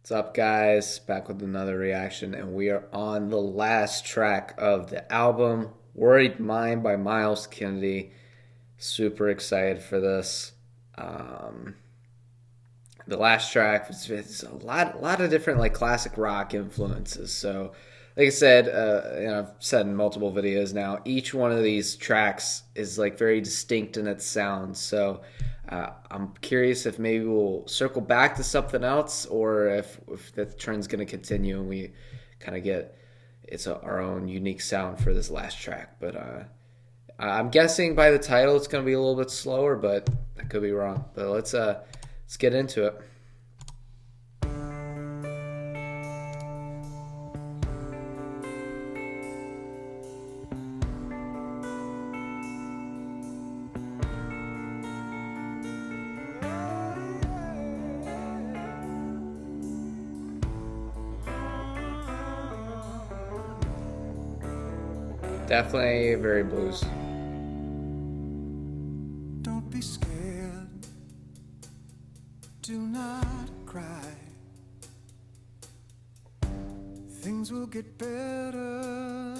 What's up, guys? Back with another reaction, and we are on the last track of the album, Worried Mind by Myles Kennedy. Super excited for this. Um, the last track it's a lot of different like classic rock influences. So, like I said, I've said in multiple videos now, each one of these tracks is like very distinct in its sound. So, I'm curious if maybe we'll circle back to something else, or if the trend's going to continue and we kind of get our own unique sound for this last track. But I'm guessing by the title it's going to be a little bit slower, but I could be wrong. But let's get into it. Definitely very blues. Don't be scared. Do not cry. Things will get better.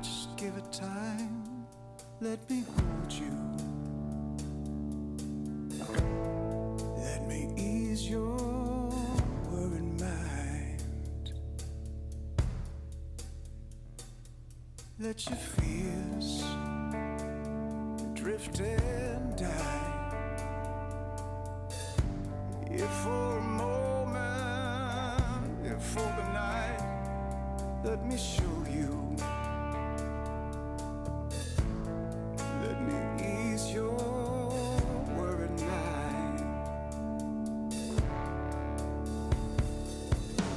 Just give it time. Let me hold you. Let me ease your worried mind. Let your fears drift and die. If for a moment, if for the night, let me show you. Let me ease your worried mind.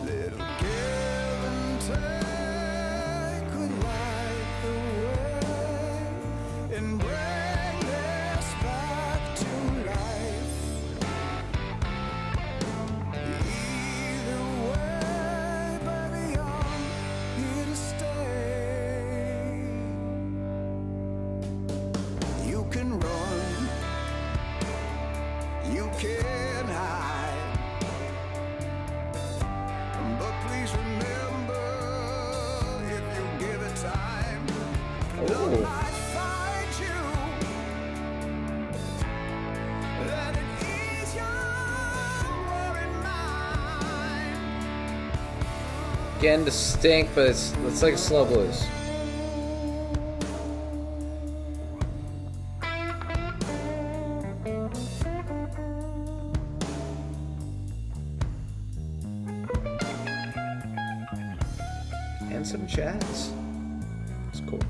Little give and take could light the way and bring us back to life. Either way, baby, I'm here to stay. You can run, you can hide, but please remember, if you give it time, love Oh, might find you. Let it ease your worried mind. again distinct, but it's like a slow blues. And some jazz. It's cool.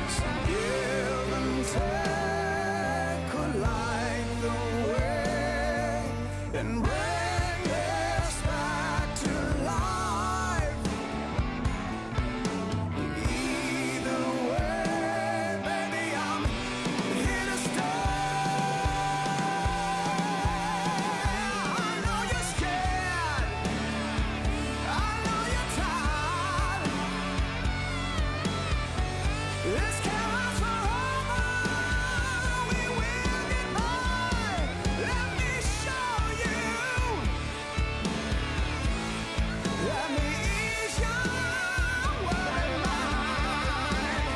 Some give and take could light the way and bring us back to life. Either way, baby, I'm here to stay. I know you're scared. I know you're tired. This can't last forever. We will get by. Let me show you. Let me ease your worried mind.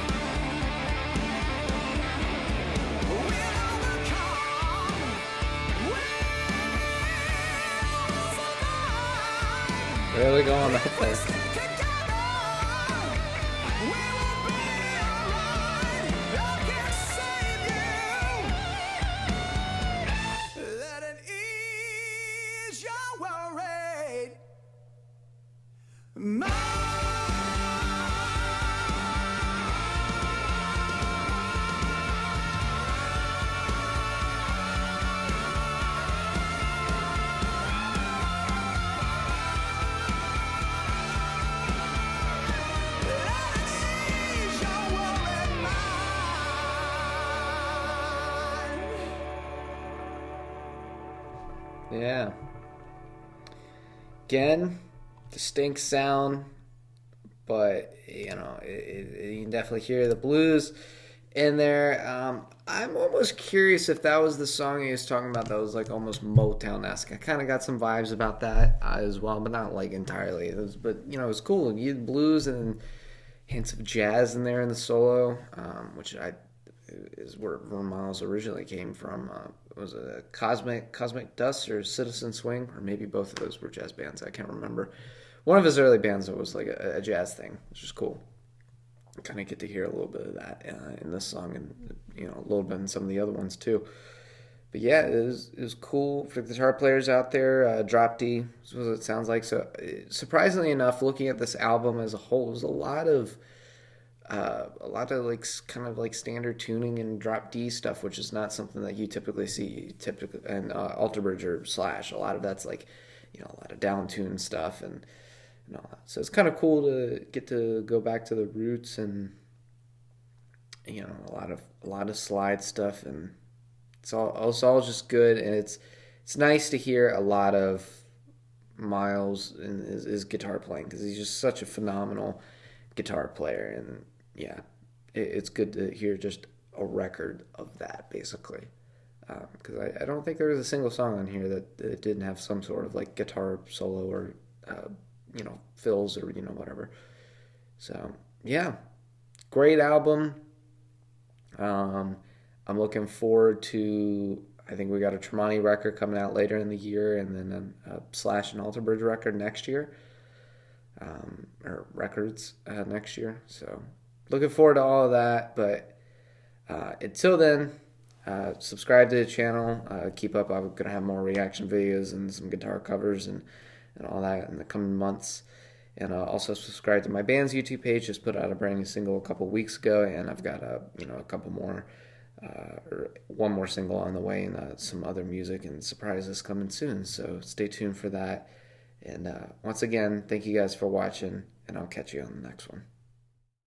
We'll overcome. We'll survive. Really going up If we there. stick together, we will be alright. I can save you. Let it ease your worried mind. Yeah. Again, distinct sound, but you can definitely hear the blues in there. I'm almost curious if that was the song he was talking about. That was like almost Motown esque. I kind of got some vibes about that as well, but not like entirely. But it was cool. You had blues and hints of jazz in there in the solo, which I is where Myles originally came from. Was it a Cosmic Dust or Citizen Swing, or maybe both of those were jazz bands? I can't remember. One of his early bands that was like a jazz thing, which is cool. Kind of get to hear a little bit of that in this song, and a little bit in some of the other ones too. But yeah, it was cool for the guitar players out there. Drop D is what it sounds like. So surprisingly enough, looking at this album as a whole, there's a lot of like kind of like standard tuning and drop D stuff, which is not something that you typically see. Typically, and Alter Bridge or Slash, a lot of that's like a lot of down tune stuff and all that. So it's kind of cool to get to go back to the roots and a lot of slide stuff, and it's all just good, and it's nice to hear a lot of Myles and his guitar playing, because he's just such a phenomenal guitar player, and yeah, it's good to hear just a record of that basically, because I don't think there was a single song on here that didn't have some sort of like guitar solo or fills or whatever. So yeah, great album. I'm looking forward to. I think we got a Tremonti record coming out later in the year, and then a Slash and Alter Bridge record next year, or records next year. So looking forward to all of that. But until then, subscribe to the channel. Keep up. I'm gonna have more reaction videos and some guitar covers and all that in the coming months. And also subscribe to my band's YouTube page. Just put out a brand new single a couple weeks ago, and I've got a couple more, or one more single on the way, and some other music and surprises coming soon. So stay tuned for that. And once again, thank you guys for watching, and I'll catch you on the next one.